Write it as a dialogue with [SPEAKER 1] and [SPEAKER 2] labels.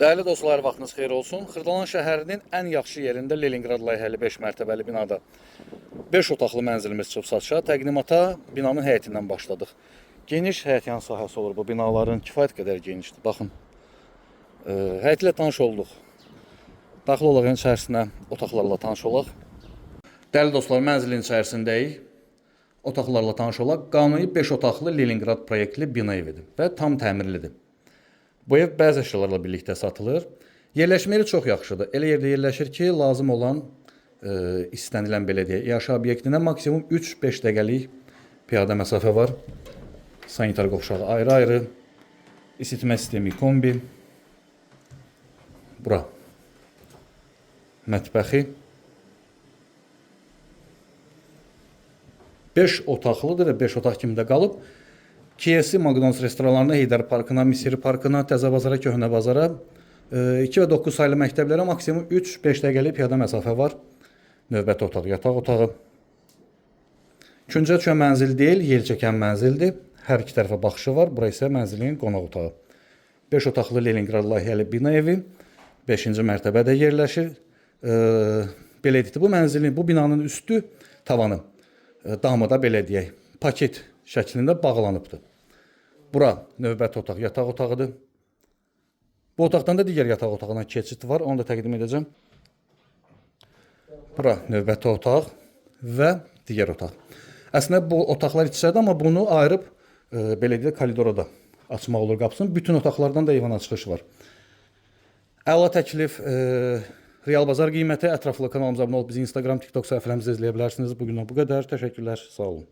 [SPEAKER 1] Değerli dostlar, vaxtınız xeyir olsun. Xırdalan şəhərinin ən yaxşı yerində Leningrad layihəli 5 mərtəbəli binada 5 otaqlı mənzilimiz çıxıb satışa. Təqdimata binanın həyətindən başladıq. Geniş həyətyan sahəsi olur bu binaların, kifayət qədər genişdir. Baxın, həyət ilə tanış olduq. Daxil olaq içərisinə, otaqlarla tanış olaq. Dəyərli dostlar, mənzilin içərisindəyik. Otaqlarla tanış olaq. Qanuni 5 otaqlı Leningrad proyektli bina evidir və tam təmirlidir. Bu ev bəzi əşyalarla birlikdə satılır. Yerləşmə yeri çox yaxşıdır. Elə yerdə yerləşir ki, lazım olan istənilən belə deyək, yaşayış obyektinə maksimum 3-5 dəqiqəlik piyada məsafə var. Sanitar qovşağı ayrı-ayrı. İsitmə sistemi kombi. Bura. Mətbəxi. 5 otaqlıdır və 5 otaq kimi də qalıb. KFC, McDonald's restoranlarına, Heydər Parkına, Misiri Parkına, Təzə Bazara, Köhnə Bazara, 2 və 9 saylı məktəblərə maksimum 3-5 dəqiqəlik piyada məsafə var. Növbəti otaq, yataq otağı. Küncə düşən mənzil deyil, yel çəkən mənzildir. Hər iki tərəfə baxışı var. Bura isə mənzilin qonaq otağı. 5 otaqlı Leningrad layihəli bina evi 5-ci mərtəbədə yerləşir. Belə edildi. Bu mənzilin, bu binanın üstü tavanı, damı da belə deyək, paket şəklində bağlanıbdır. Bura növbəti otaq, yataq otağıdır. Bu otaqdan da digər yataq otağına keçid var, onu da təqdim edəcəm. Bura növbəti otaq və digər otaq. Əslində bu otaqlar içəridə, amma bunu ayırıb belə deyək, koridora da açmaq olur qapısını. Bütün otaqlardan da eyvana çıxış var. Əla təklif, real bazar qiyməti, ətraflı kanalımıza abunə olub bizi Instagram, TikTok səhifələrimizdə izləyə bilərsiniz. Bugündən bu qədər. Təşəkkürlər, sağ olun.